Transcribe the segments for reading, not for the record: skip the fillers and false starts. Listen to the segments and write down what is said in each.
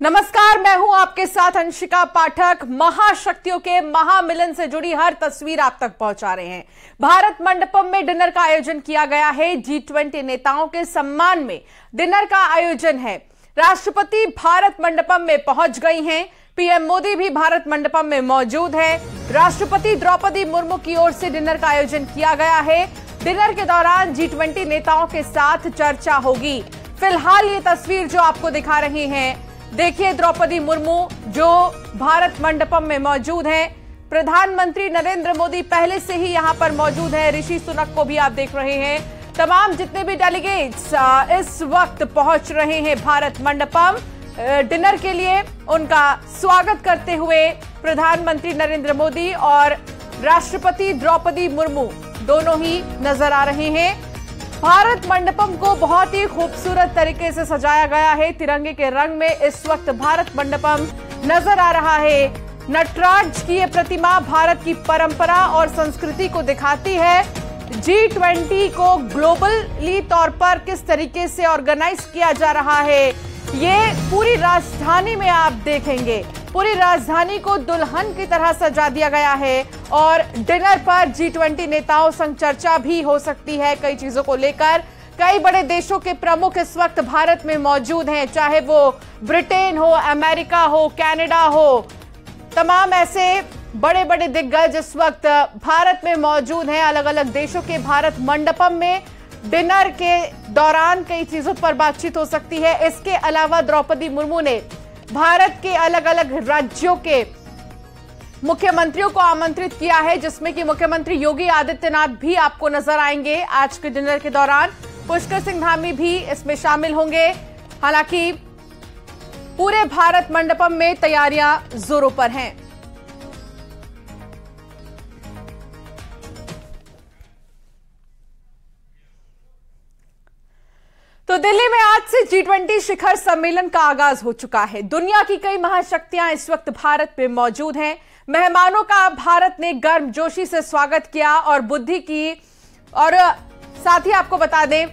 नमस्कार, मैं हूं आपके साथ अंशिका पाठक। महाशक्तियों के महामिलन से जुड़ी हर तस्वीर आप तक पहुंचा रहे हैं। भारत मंडपम में डिनर का आयोजन किया गया है। G20 नेताओं के सम्मान में डिनर का आयोजन है। राष्ट्रपति भारत मंडपम में पहुंच गई हैं। पीएम मोदी भी भारत मंडपम में मौजूद है। राष्ट्रपति द्रौपदी मुर्मू की ओर से डिनर का आयोजन किया गया है। डिनर के दौरान G20 नेताओं के साथ चर्चा होगी। फिलहाल ये तस्वीर जो आपको दिखा रहे हैं, देखिए द्रौपदी मुर्मू जो भारत मंडपम में मौजूद हैं। प्रधानमंत्री नरेंद्र मोदी पहले से ही यहां पर मौजूद है। ऋषि सुनक को भी आप देख रहे हैं। तमाम जितने भी डेलीगेट्स इस वक्त पहुंच रहे हैं भारत मंडपम डिनर के लिए। उनका स्वागत करते हुए प्रधानमंत्री नरेंद्र मोदी और राष्ट्रपति द्रौपदी मुर्मू दोनों ही नजर आ रहे हैं। भारत मंडपम को बहुत ही खूबसूरत तरीके से सजाया गया है। तिरंगे के रंग में इस वक्त भारत मंडपम नजर आ रहा है। नटराज की ये प्रतिमा भारत की परंपरा और संस्कृति को दिखाती है। G20 को ग्लोबली तौर पर किस तरीके से ऑर्गेनाइज किया जा रहा है, ये पूरी राजधानी में आप देखेंगे। पूरी राजधानी को दुल्हन की तरह सजा दिया गया है और डिनर पर G20 नेताओं संग चर्चा भी हो सकती है कई चीजों को लेकर। कई बड़े देशों के प्रमुख इस वक्त भारत में मौजूद हैं, चाहे वो ब्रिटेन हो, अमेरिका हो, कनाडा हो। तमाम ऐसे बड़े बड़े दिग्गज इस वक्त भारत में मौजूद हैं। अलग अलग देशों के भारत मंडपम में डिनर के दौरान कई चीजों पर बातचीत हो सकती है। इसके अलावा द्रौपदी मुर्मू ने भारत के अलग अलग राज्यों के मुख्यमंत्रियों को आमंत्रित किया है, जिसमें कि मुख्यमंत्री योगी आदित्यनाथ भी आपको नजर आएंगे आज के डिनर के दौरान। पुष्कर सिंह धामी भी इसमें शामिल होंगे। हालांकि पूरे भारत मंडपम में तैयारियां जोरों पर हैं। तो दिल्ली में आज से G20 शिखर सम्मेलन का आगाज हो चुका है। दुनिया की कई महाशक्तियां इस वक्त भारत में मौजूद हैं। मेहमानों का भारत ने गर्मजोशी से स्वागत किया और बुद्धि की, और साथ ही आपको बता दें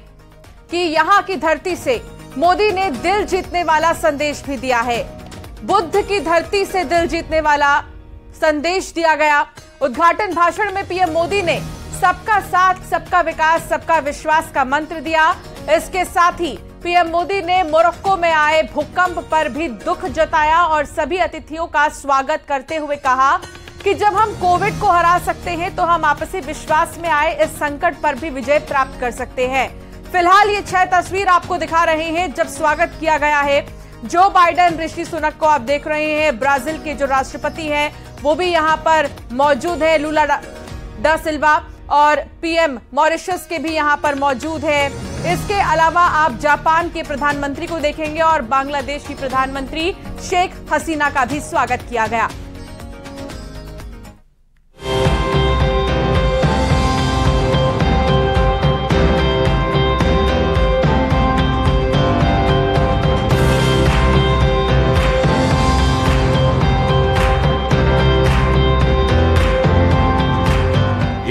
कि यहां की धरती से मोदी ने दिल जीतने वाला संदेश भी दिया है। बुद्ध की धरती से दिल जीतने वाला संदेश दिया गया। उद्घाटन भाषण में पीएम मोदी ने सबका साथ, सबका विकास, सबका विश्वास का मंत्र दिया। इसके साथ ही पीएम मोदी ने मोरक्को में आए भूकंप पर भी दुख जताया और सभी अतिथियों का स्वागत करते हुए कहा कि जब हम कोविड को हरा सकते हैं तो हम आपसी विश्वास में आए इस संकट पर भी विजय प्राप्त कर सकते हैं। फिलहाल ये 6 तस्वीर आपको दिखा रहे हैं जब स्वागत किया गया है। जो बाइडेन, ऋषि सुनक को आप देख रहे हैं। ब्राजील के जो राष्ट्रपति हैं वो भी यहाँ पर मौजूद है, लूला डा सिल्वा, और पीएम मॉरिशस के भी यहां पर मौजूद है। इसके अलावा आप जापान के प्रधानमंत्री को देखेंगे और बांग्लादेश की प्रधानमंत्री शेख हसीना का भी स्वागत किया गया।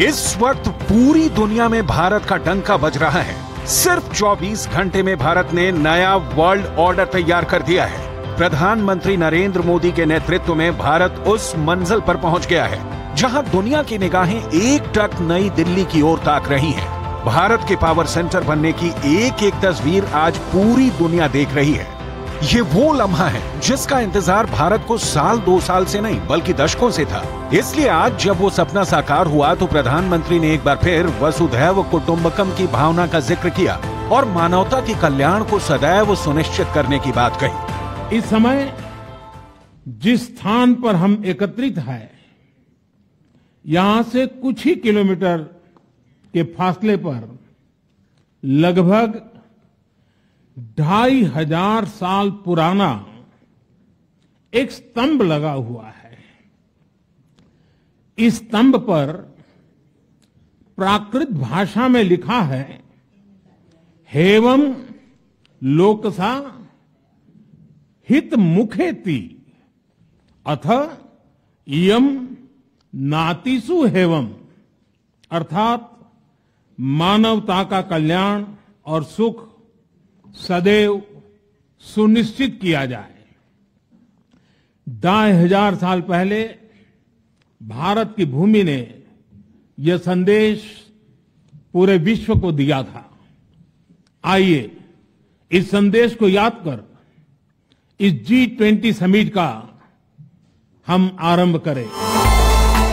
इस वक्त पूरी दुनिया में भारत का डंका बज रहा है। सिर्फ 24 घंटे में भारत ने नया वर्ल्ड ऑर्डर तैयार कर दिया है। प्रधानमंत्री नरेंद्र मोदी के नेतृत्व में भारत उस मंजिल पर पहुंच गया है जहां दुनिया की निगाहें एकटक नई दिल्ली की ओर ताक रही हैं। भारत के पावर सेंटर बनने की एक एक तस्वीर आज पूरी दुनिया देख रही है। ये वो लम्हा है जिसका इंतजार भारत को साल 2 साल से नहीं बल्कि दशकों से था। इसलिए आज जब वो सपना साकार हुआ तो प्रधानमंत्री ने एक बार फिर वसुधैव कुटुंबकम की भावना का जिक्र किया और मानवता के कल्याण को सदैव सुनिश्चित करने की बात कही। इस समय जिस स्थान पर हम एकत्रित हैं, यहां से कुछ ही किलोमीटर के फासले पर लगभग 2500 साल पुराना एक स्तंभ लगा हुआ है। इस स्तंभ पर प्राकृत भाषा में लिखा है, हेवम लोकसा हित मुखेति अथ इयम नातिसु हेवम, अर्थात मानवता का कल्याण और सुख सदैव सुनिश्चित किया जाए। 2,500 साल पहले भारत की भूमि ने यह संदेश पूरे विश्व को दिया था। आइए इस संदेश को याद कर इस G20 समिट का हम आरंभ करें।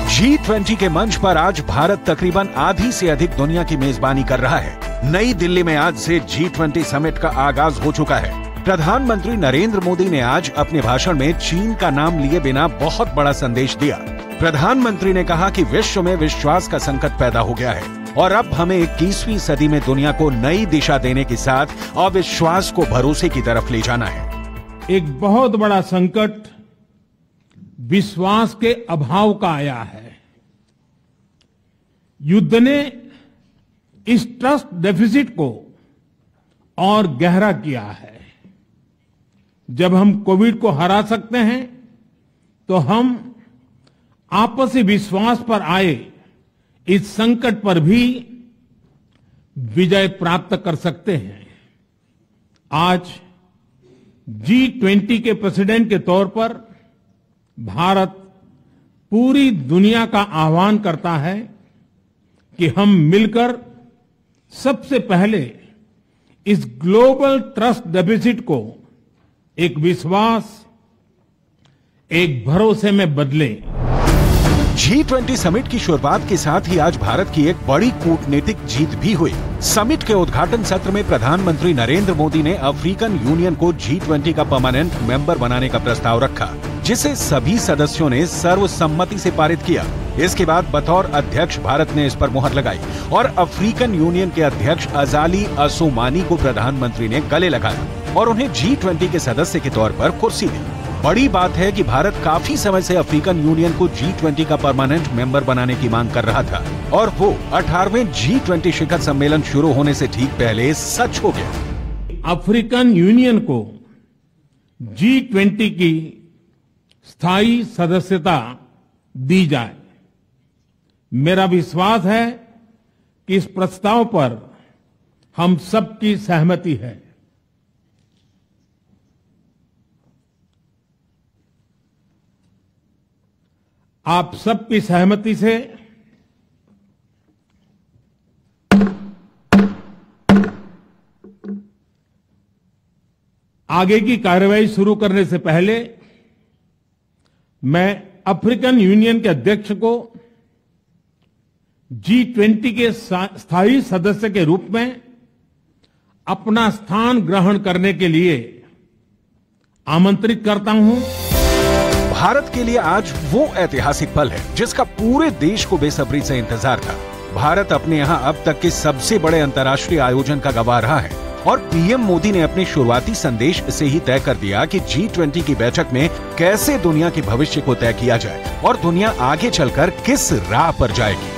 G20 के मंच पर आज भारत तकरीबन आधी से अधिक दुनिया की मेजबानी कर रहा है। नई दिल्ली में आज से G20 समिट का आगाज हो चुका है। प्रधानमंत्री नरेंद्र मोदी ने आज अपने भाषण में चीन का नाम लिए बिना बहुत बड़ा संदेश दिया। प्रधानमंत्री ने कहा कि विश्व में विश्वास का संकट पैदा हो गया है और अब हमें 21वीं सदी में दुनिया को नई दिशा देने के साथ अविश्वास को भरोसे की तरफ ले जाना है। एक बहुत बड़ा संकट विश्वास के अभाव का आया है। युद्ध ने इस ट्रस्ट डेफिसिट को और गहरा किया है। जब हम कोविड को हरा सकते हैं तो हम आपसी विश्वास पर आए इस संकट पर भी विजय प्राप्त कर सकते हैं। आज G20 के प्रेसिडेंट के तौर पर भारत पूरी दुनिया का आह्वान करता है कि हम मिलकर सबसे पहले इस ग्लोबल ट्रस्ट डेफिसिट को एक विश्वास, एक भरोसे में बदलें। G20 समिट की शुरुआत के साथ ही आज भारत की एक बड़ी कूटनीतिक जीत भी हुई। समिट के उद्घाटन सत्र में प्रधानमंत्री नरेंद्र मोदी ने अफ्रीकन यूनियन को G20 का परमानेंट मेंबर बनाने का प्रस्ताव रखा, जिसे सभी सदस्यों ने सर्वसम्मति से पारित किया। इसके बाद बतौर अध्यक्ष भारत ने इस पर मुहर लगाई और अफ्रीकन यूनियन के अध्यक्ष अजाली असोमानी को प्रधानमंत्री ने गले लगाया और उन्हें G20 के सदस्य के तौर पर कुर्सी दी। बड़ी बात है कि भारत काफी समय से अफ्रीकन यूनियन को G20 का परमानेंट मेंबर बनाने की मांग कर रहा था और वो 18वें G20 शिखर सम्मेलन शुरू होने से ठीक पहले सच हो गया। अफ्रीकन यूनियन को G20 की स्थायी सदस्यता दी जाए। मेरा विश्वास है कि इस प्रस्ताव पर हम सबकी सहमति है। आप सबकी सहमति से आगे की कार्रवाई शुरू करने से पहले मैं अफ्रीकन यूनियन के अध्यक्ष को G20 के स्थायी सदस्य के रूप में अपना स्थान ग्रहण करने के लिए आमंत्रित करता हूं। भारत के लिए आज वो ऐतिहासिक पल है जिसका पूरे देश को बेसब्री से इंतजार था। भारत अपने यहाँ अब तक के सबसे बड़े अंतर्राष्ट्रीय आयोजन का गवाह रहा है और पीएम मोदी ने अपने शुरुआती संदेश से ही तय कर दिया कि G20 की बैठक में कैसे दुनिया के भविष्य को तय किया जाए और दुनिया आगे चलकर किस राह पर जाएगी।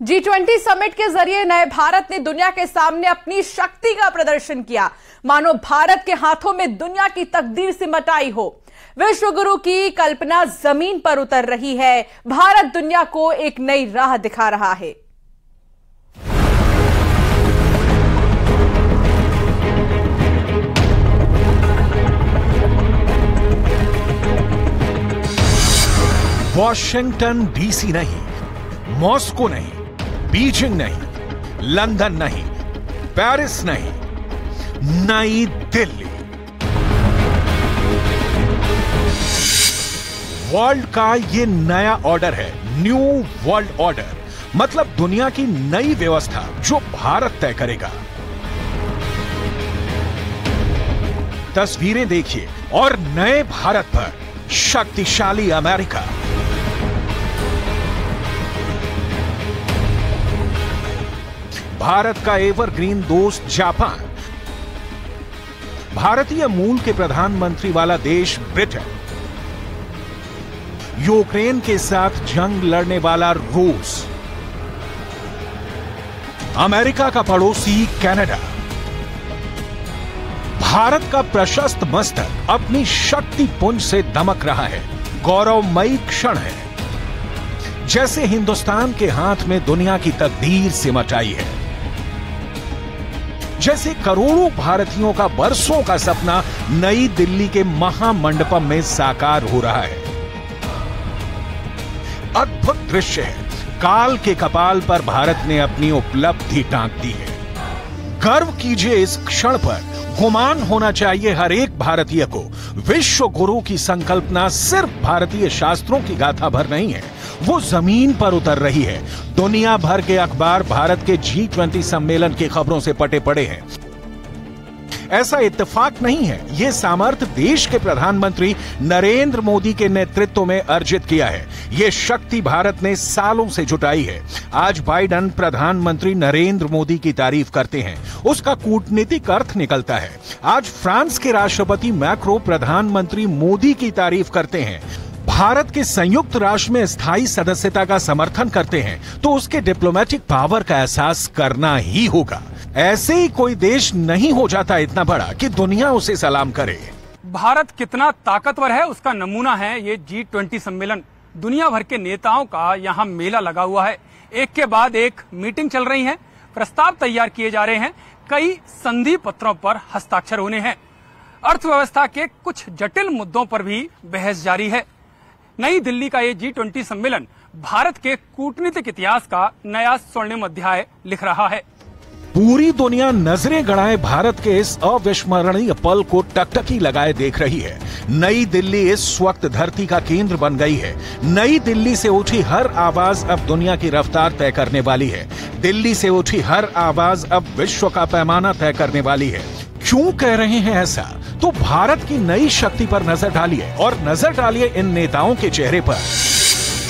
G20 समिट के जरिए नए भारत ने दुनिया के सामने अपनी शक्ति का प्रदर्शन किया, मानो भारत के हाथों में दुनिया की तकदीर सिमटाई हो। विश्व गुरु की कल्पना जमीन पर उतर रही है। भारत दुनिया को एक नई राह दिखा रहा है। वॉशिंगटन डीसी नहीं, मॉस्को नहीं, बीजिंग नहीं, लंदन नहीं, पेरिस नहीं, नई दिल्ली। वर्ल्ड का ये नया ऑर्डर है, न्यू वर्ल्ड ऑर्डर, मतलब दुनिया की नई व्यवस्था जो भारत तय करेगा। तस्वीरें देखिए और नए भारत पर शक्तिशाली अमेरिका, भारत का एवरग्रीन दोस्त जापान, भारतीय मूल के प्रधानमंत्री वाला देश ब्रिटेन, यूक्रेन के साथ जंग लड़ने वाला रूस, अमेरिका का पड़ोसी कनाडा। भारत का प्रशस्त मस्तक अपनी शक्ति पुंज से दमक रहा है। गौरवमयी क्षण है, जैसे हिंदुस्तान के हाथ में दुनिया की तकदीर सिमटाई है। जैसे करोड़ों भारतीयों का बरसों का सपना नई दिल्ली के महामंडपम में साकार हो रहा है। अद्भुत दृश्य है। काल के कपाल पर भारत ने अपनी उपलब्धि टांक दी है। गर्व कीजिए इस क्षण पर। गुमान होना चाहिए हर एक भारतीय को। विश्व गुरु की संकल्पना सिर्फ भारतीय शास्त्रों की गाथा भर नहीं है, वो जमीन पर उतर रही है। दुनिया भर के अखबार भारत के G20 सम्मेलन की खबरों से पटे पड़े हैं। ऐसा इत्तेफाक नहीं है, ये सामर्थ्य देश के प्रधानमंत्री नरेंद्र मोदी के नेतृत्व में अर्जित किया है। ये शक्ति भारत ने सालों से जुटाई है। आज बाइडेन प्रधानमंत्री नरेंद्र मोदी की तारीफ करते हैं, उसका कूटनीतिक अर्थ निकलता है। आज फ्रांस के राष्ट्रपति मैक्रो प्रधानमंत्री मोदी की तारीफ करते हैं। भारत के संयुक्त राष्ट्र में स्थायी सदस्यता का समर्थन करते हैं तो उसके डिप्लोमेटिक पावर का एहसास करना ही होगा। ऐसे ही कोई देश नहीं हो जाता इतना बड़ा कि दुनिया उसे सलाम करे। भारत कितना ताकतवर है उसका नमूना है ये G20 सम्मेलन। दुनिया भर के नेताओं का यहाँ मेला लगा हुआ है। एक के बाद एक मीटिंग चल रही है, प्रस्ताव तैयार किए जा रहे हैं, कई संधि पत्रों पर हस्ताक्षर होने हैं। अर्थव्यवस्था के कुछ जटिल मुद्दों पर भी बहस जारी है। नई दिल्ली का ये G20 सम्मेलन भारत के कूटनीतिक इतिहास का नया स्वर्णिम अध्याय लिख रहा है। पूरी दुनिया नजरें गड़ाए भारत के इस अविस्मरणीय पल को टकटकी लगाए देख रही है। नई दिल्ली इस वक्त धरती का केंद्र बन गई है। नई दिल्ली से उठी हर आवाज अब दुनिया की रफ्तार तय करने वाली है। दिल्ली से उठी हर आवाज अब विश्व का पैमाना तय करने वाली है। क्यों कह रहे हैं ऐसा? तो भारत की नई शक्ति पर नजर डालिए और नजर डालिए इन नेताओं के चेहरे पर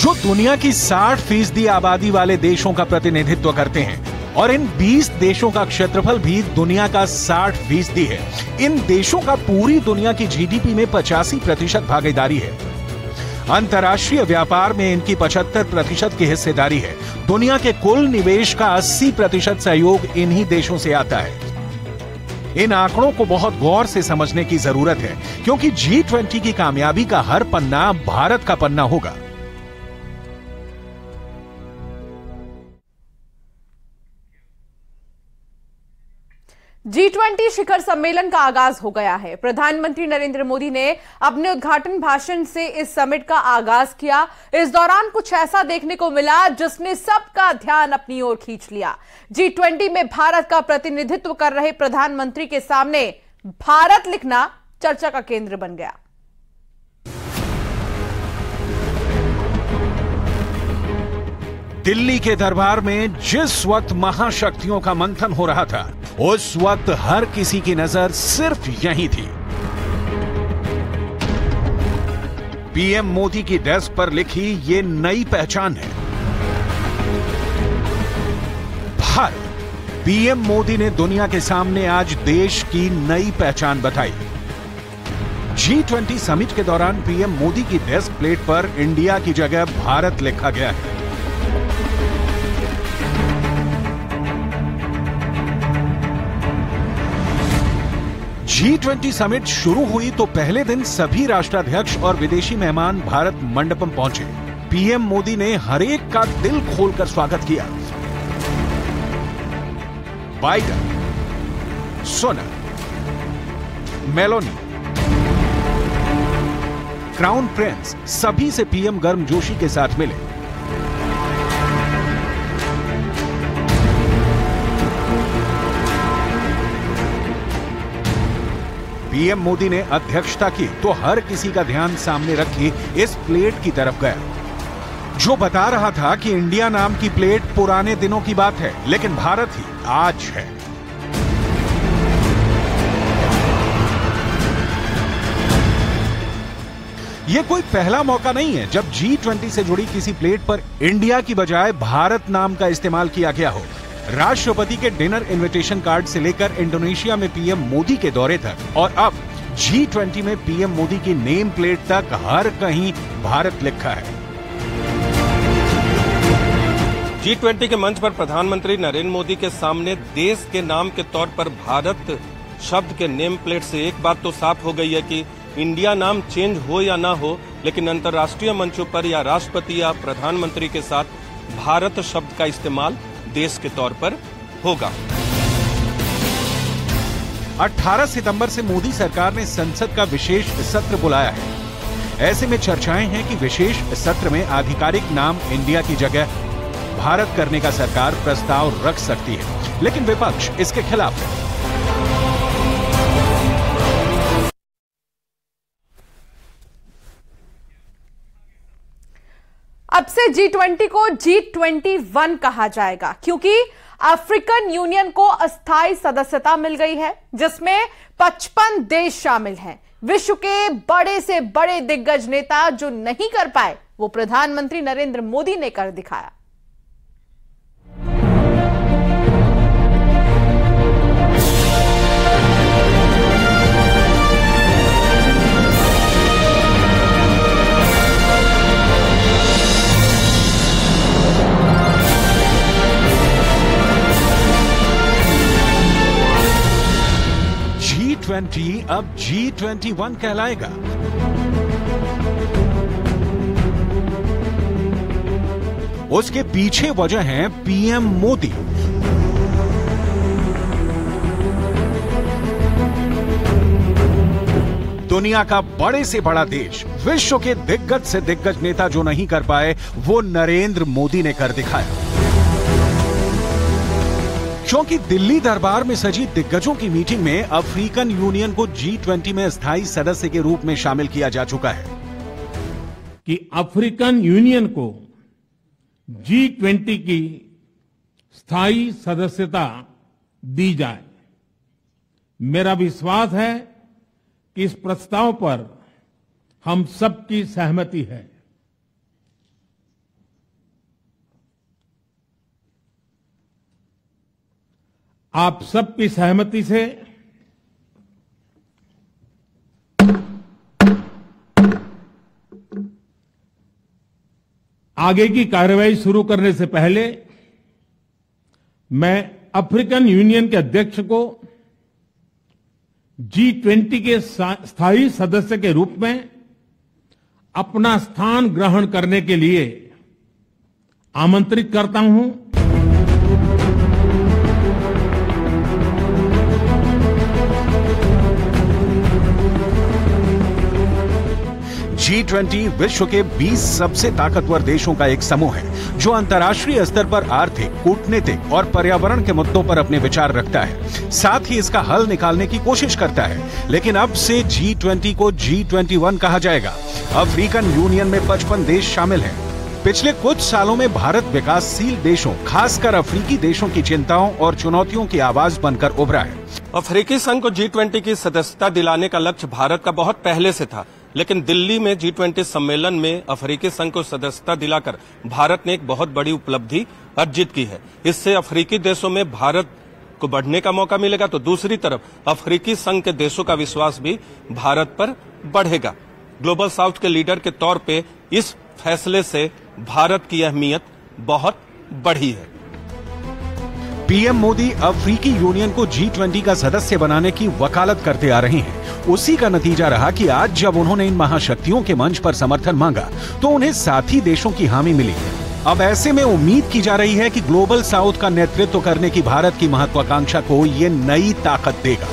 जो दुनिया की 60% आबादी वाले देशों का प्रतिनिधित्व करते हैं और इन 20 देशों का क्षेत्रफल भी दुनिया का 60% है। इन देशों का पूरी दुनिया की जीडीपी में 85% भागीदारी है। अंतर्राष्ट्रीय व्यापार में इनकी 75% की हिस्सेदारी है। दुनिया के कुल निवेश का 80% सहयोग इन्हीं देशों से आता है। इन आंकड़ों को बहुत गौर से समझने की जरूरत है क्योंकि G20 की कामयाबी का हर पन्ना भारत का पन्ना होगा। G20 शिखर सम्मेलन का आगाज हो गया है। प्रधानमंत्री नरेंद्र मोदी ने अपने उद्घाटन भाषण से इस समिट का आगाज किया। इस दौरान कुछ ऐसा देखने को मिला जिसने सबका ध्यान अपनी ओर खींच लिया। G20 में भारत का प्रतिनिधित्व कर रहे प्रधानमंत्री के सामने भारत लिखना चर्चा का केंद्र बन गया। दिल्ली के दरबार में जिस वक्त महाशक्तियों का मंथन हो रहा था उस वक्त हर किसी की नजर सिर्फ यहीं थी। पीएम मोदी की डेस्क पर लिखी ये नई पहचान है भारत। पीएम मोदी ने दुनिया के सामने आज देश की नई पहचान बताई। G20 समिट के दौरान पीएम मोदी की डेस्क प्लेट पर इंडिया की जगह भारत लिखा गया है। G20 समिट शुरू हुई तो पहले दिन सभी राष्ट्राध्यक्ष और विदेशी मेहमान भारत मंडपम पहुंचे। पीएम मोदी ने हर एक का दिल खोलकर स्वागत किया। Biden, Sunak, Meloni, crown Prince सभी से पीएम गर्मजोशी के साथ मिले। पीएम मोदी ने अध्यक्षता की तो हर किसी का ध्यान सामने रखी इस प्लेट की तरफ गया जो बता रहा था कि इंडिया नाम की प्लेट पुराने दिनों की बात है लेकिन भारत ही आज है। यह कोई पहला मौका नहीं है जब G20 से जुड़ी किसी प्लेट पर इंडिया की बजाय भारत नाम का इस्तेमाल किया गया हो। राष्ट्रपति के डिनर इनविटेशन कार्ड से लेकर इंडोनेशिया में पीएम मोदी के दौरे तक और अब G20 में पीएम मोदी की नेम प्लेट तक हर कहीं भारत लिखा है। G20 के मंच पर प्रधानमंत्री नरेंद्र मोदी के सामने देश के नाम के तौर पर भारत शब्द के नेम प्लेट से एक बात तो साफ हो गई है कि इंडिया नाम चेंज हो या ना हो, लेकिन अंतर्राष्ट्रीय मंचों पर या राष्ट्रपति या प्रधानमंत्री के साथ भारत शब्द का इस्तेमाल देश के तौर पर होगा। 18 सितंबर से मोदी सरकार ने संसद का विशेष सत्र बुलाया है। ऐसे में चर्चाएं हैं कि विशेष सत्र में आधिकारिक नाम इंडिया की जगह भारत करने का सरकार प्रस्ताव रख सकती है, लेकिन विपक्ष इसके खिलाफ है। अब से G20 को G21 कहा जाएगा, क्योंकि अफ्रीकन यूनियन को अस्थायी सदस्यता मिल गई है, जिसमें 55 देश शामिल हैं। विश्व के बड़े से बड़े दिग्गज नेता जो नहीं कर पाए, वो प्रधानमंत्री नरेंद्र मोदी ने कर दिखाया। G20 अब G21 कहलाएगा। उसके पीछे वजह है पीएम मोदी। दुनिया का बड़े से बड़ा देश, विश्व के दिग्गज से दिग्गज नेता जो नहीं कर पाए, वो नरेंद्र मोदी ने कर दिखाया। क्योंकि दिल्ली दरबार में सजी दिग्गजों की मीटिंग में अफ्रीकन यूनियन को G20 में स्थायी सदस्य के रूप में शामिल किया जा चुका है कि अफ्रीकन यूनियन को G20 की स्थायी सदस्यता दी जाए। मेरा विश्वास है कि इस प्रस्ताव पर हम सबकी सहमति है। आप सबकी सहमति से आगे की कार्रवाई शुरू करने से पहले मैं अफ्रीकन यूनियन के अध्यक्ष को G20 के स्थायी सदस्य के रूप में अपना स्थान ग्रहण करने के लिए आमंत्रित करता हूं। G20 विश्व के 20 सबसे ताकतवर देशों का एक समूह है, जो अंतर्राष्ट्रीय स्तर पर आर्थिक, कूटनीतिक और पर्यावरण के मुद्दों पर अपने विचार रखता है, साथ ही इसका हल निकालने की कोशिश करता है। लेकिन अब से G20 को G21 कहा जाएगा। अफ्रीकन यूनियन में 55 देश शामिल हैं। पिछले कुछ सालों में भारत विकासशील देशों, खासकर अफ्रीकी देशों की चिंताओं और चुनौतियों की आवाज बनकर उभरा है। अफ्रीकी संघ को G20 की सदस्यता दिलाने का लक्ष्य भारत का बहुत पहले से था, लेकिन दिल्ली में G20 सम्मेलन में अफ्रीकी संघ को सदस्यता दिलाकर भारत ने एक बहुत बड़ी उपलब्धि अर्जित की है। इससे अफ्रीकी देशों में भारत को बढ़ने का मौका मिलेगा, तो दूसरी तरफ अफ्रीकी संघ के देशों का विश्वास भी भारत पर बढ़ेगा। ग्लोबल साउथ के लीडर के तौर पे इस फैसले से भारत की अहमियत बहुत बढ़ी है। पीएम मोदी अफ्रीकी यूनियन को G20 का सदस्य बनाने की वकालत करते आ रहे हैं। उसी का नतीजा रहा कि आज जब उन्होंने इन महाशक्तियों के मंच पर समर्थन मांगा, तो उन्हें साथी देशों की हामी मिली। अब ऐसे में उम्मीद की जा रही है कि ग्लोबल साउथ का नेतृत्व करने की भारत की महत्वाकांक्षा को ये नई ताकत देगा।